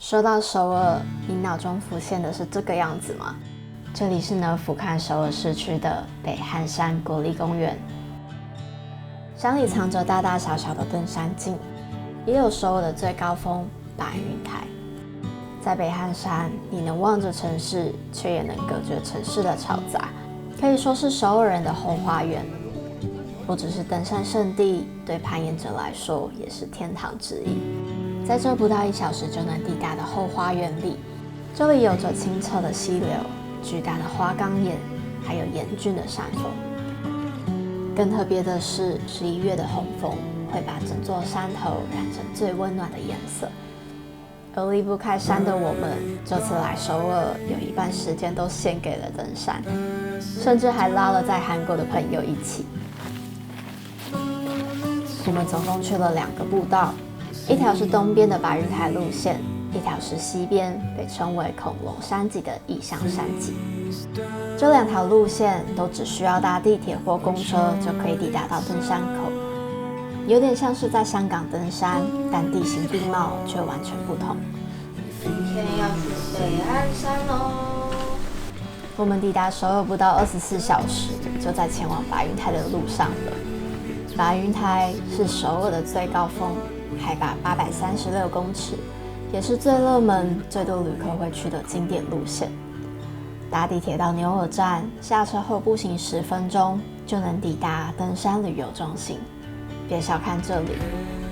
说到首尔，你脑中浮现的是这个样子吗？这里是能俯瞰首尔市区的北汉山国立公园，山里藏着大大小小的登山径，也有首尔的最高峰白云台。在北汉山，你能望着城市，却也能隔绝城市的嘈杂，可以说是首尔人的后花园。不只是登山圣地，对攀岩者来说也是天堂之一。在这不到1小时就能抵达的后花园里，这里有着清澈的溪流、巨大的花岗岩，还有严峻的山峰。更特别的是，11月的红枫会把整座山头染成最温暖的颜色。而离不开山的我们，这次来首尔有一半时间都献给了登山，甚至还拉了在韩国的朋友一起。我们总共去了2个步道，一条是东边的白云台路线，一条是西边被称为恐龙山脊的异象山脊。这2条路线都只需要搭地铁或公车就可以抵达到登山口，有点像是在香港登山，但地形地貌却完全不同。今天要去北汉山喽！我们抵达首尔不到24小时，就在前往白云台的路上了。白云台是首尔的最高峰，海拔836公尺，也是最热门、最多旅客会去的经典路线。搭地铁到牛耳站，下车后步行10分钟就能抵达登山旅游中心。别小看这里，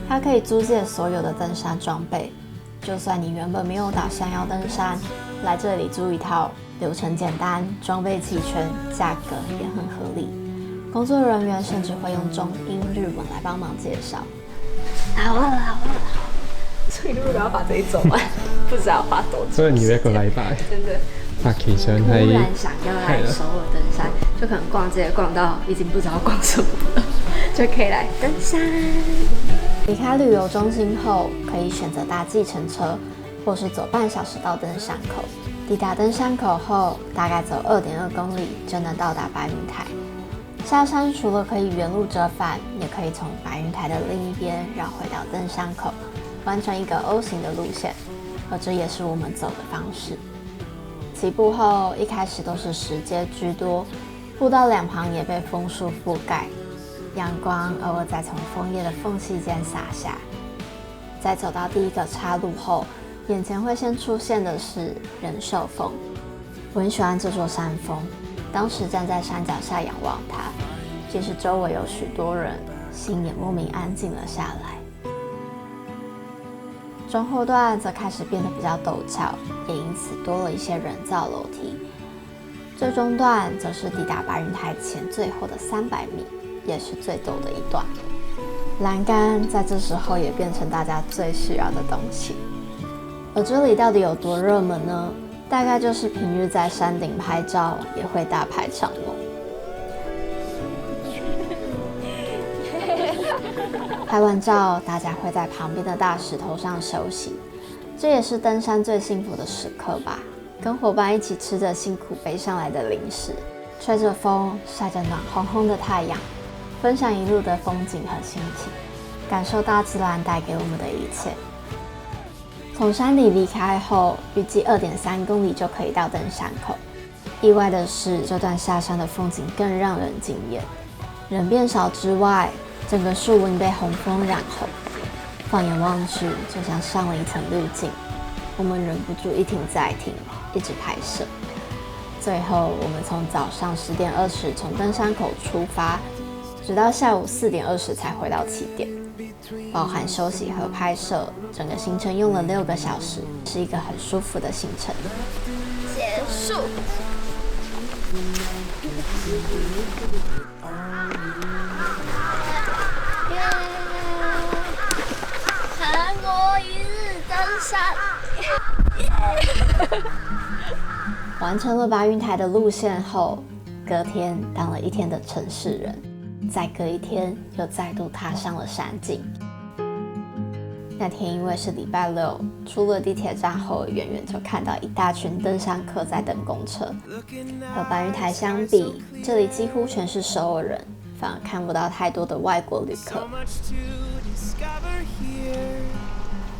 它可以租借所有的登山装备，就算你原本没有打算要登山，来这里租一套，流程简单，装备齐全，价格也很合理。工作人员甚至会用中英日文来帮忙介绍。好了，所以如果要把这一走完，不知道花多久。所以你一個禮拜，真的。其實突然想要來首爾登山，就可能逛街逛到已經不知道逛什麼了，就可以來登山。離開旅遊中心後，可以選擇搭計程車，或是走半小時到登山口。抵達登山口後，大概走2.2公里就能到達白雲台。下山除了可以原路折返，也可以從白雲台的另一邊繞回到登山口，完成一個 O 型的路線，而這也是我們走的方式。起步後，一開始都是石階居多，步道兩旁也被楓樹覆蓋，陽光偶爾再從楓葉的縫隙間灑下。在走到第一個岔路後，眼前會先出現的是仁壽峰。我很喜歡這座山峰，當時站在山腳下仰望它，即使周圍有許多人，心也莫名安靜了下來。中後段則開始變得比較陡峭，也因此多了一些人造樓梯。最終段則是抵達白雲台前最後的300米，也是最陡的一段。欄杆在這時候也變成大家最需要的東西。而這裡到底有多熱門呢？大概就是平日在山頂拍照也會大排長龍。拍完照，大家會在旁邊的大石頭上休息，這也是登山最幸福的時刻吧。跟夥伴一起吃着辛苦背上來的零食，吹着風，曬着暖烘烘的太陽，分享一路的風景和心情，感受大自然帶給我們的一切。從山裡離開後，預計2.3公里就可以到登山口。意外的是，這段下山的風景更讓人驚豔。人變少之外，整個樹林被紅楓染紅，放眼望去，就像上了一層濾鏡。我們忍不住一停再停，一直拍攝。最後，我們從早上10點20從登山口出發，直到下午4點20才回到起點。包含休息和拍攝，整個行程用了6個小時，是一個很舒服的行程。結束。韓國一日登山。完成了白雲台的路線後，隔天當了1天的城市人。再隔1天，又再度踏上了山徑。那天因為是禮拜6，出了地鐵站後，遠遠就看到一大群登山客在等公車。和白雲台相比，這裡幾乎全是首爾人，反而看不到太多的外國旅客。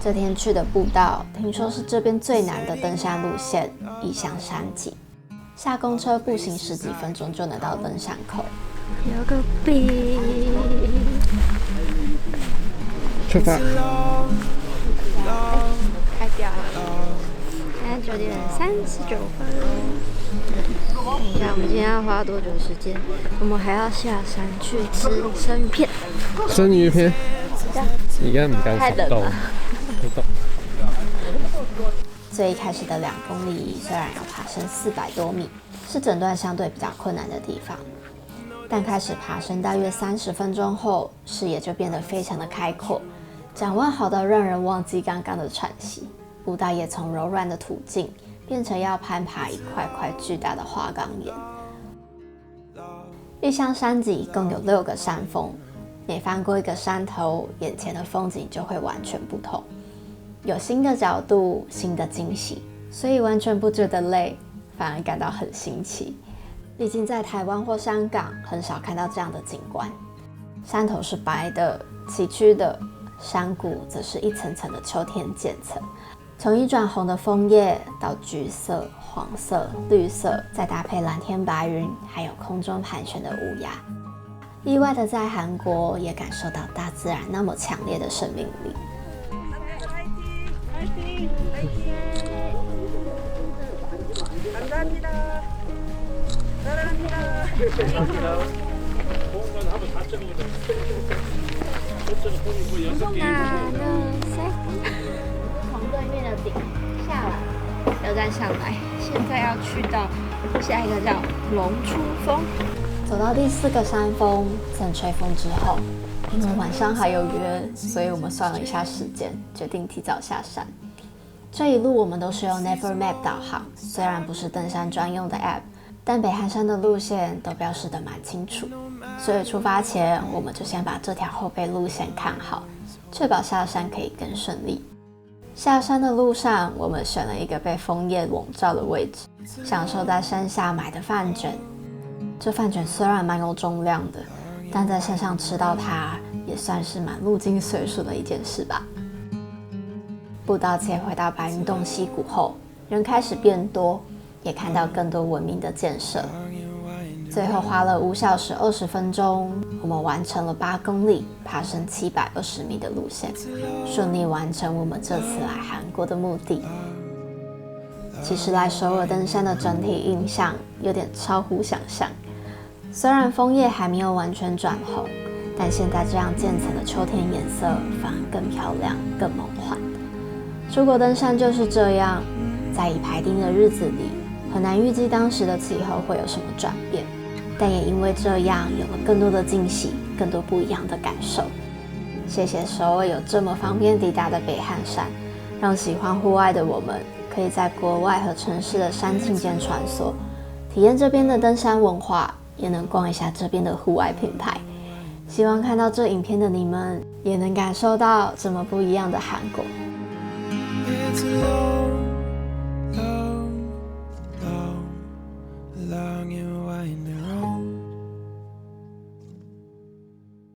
这天去的步道，听说是这边最难的登山路线——异乡山脊。下公车步行10几分钟就能到登山口。有个笔，出发。开掉了。现在9点39分。看一下我们今天要花多久时间？我们还要下山去吃生鱼片。生鱼片？而家唔夠10度。最一开始的2公里虽然要爬升400多米，是整段相对比较困难的地方，但开始爬升大约30分钟后，视野就变得非常的开阔，展望好到让人忘记刚刚的喘息。步道也从柔软的土径变成要攀爬一块块巨大的花岗岩。异乡山脊一共有6个山峰，每翻过一个山头，眼前的风景就会完全不同。有新的角度，新的惊喜，所以完全不觉得累，反而感到很新奇。毕竟在台湾或香港很少看到这样的景观，山头是白的、崎岖的，山谷则是一层层的秋天渐层，从一转红的枫叶到橘色、黄色、绿色，再搭配蓝天白云，还有空中盘旋的乌鸦。意外的在韩国也感受到大自然那么强烈的生命力。从对面的顶下来，又再上来，现在要去到下一个叫龙出峰。走到第4个山峰正吹风之后，因为晚上还有约，所以我们算了一下时间，决定提早下山。这一路我们都是用 Nevermap 导航，虽然不是登山专用的 App， 但北汉山的路线都标示得蛮清楚，所以出发前我们就先把这条后备路线看好，确保下山可以更顺利。下山的路上，我们选了一个被枫叶笼罩的位置，享受在山下买的饭卷。这饭卷虽然蛮有重量的，但在山上吃到它，也算是蛮入境随俗的一件事吧。步道切回到白云洞溪谷后，人开始变多，也看到更多文明的建设。最后花了5小时20分钟，我们完成了8公里，爬升720米的路线，顺利完成我们这次来韩国的目的。其实来首尔登山的整体印象有点超乎想象，虽然枫叶还没有完全转红，但现在这样渐层的秋天颜色反而更漂亮、更梦幻。出国登山就是这样，在已排定的日子里，很难预计当时的气候会有什么转变，但也因为这样有了更多的惊喜，更多不一样的感受。谢谢首尔有这么方便抵达的北汉山，让喜欢户外的我们可以在国外和城市的山径间穿梭，体验这边的登山文化，也能逛一下这边的户外品牌。希望看到这影片的你们，也能感受到这么不一样的韩国。It's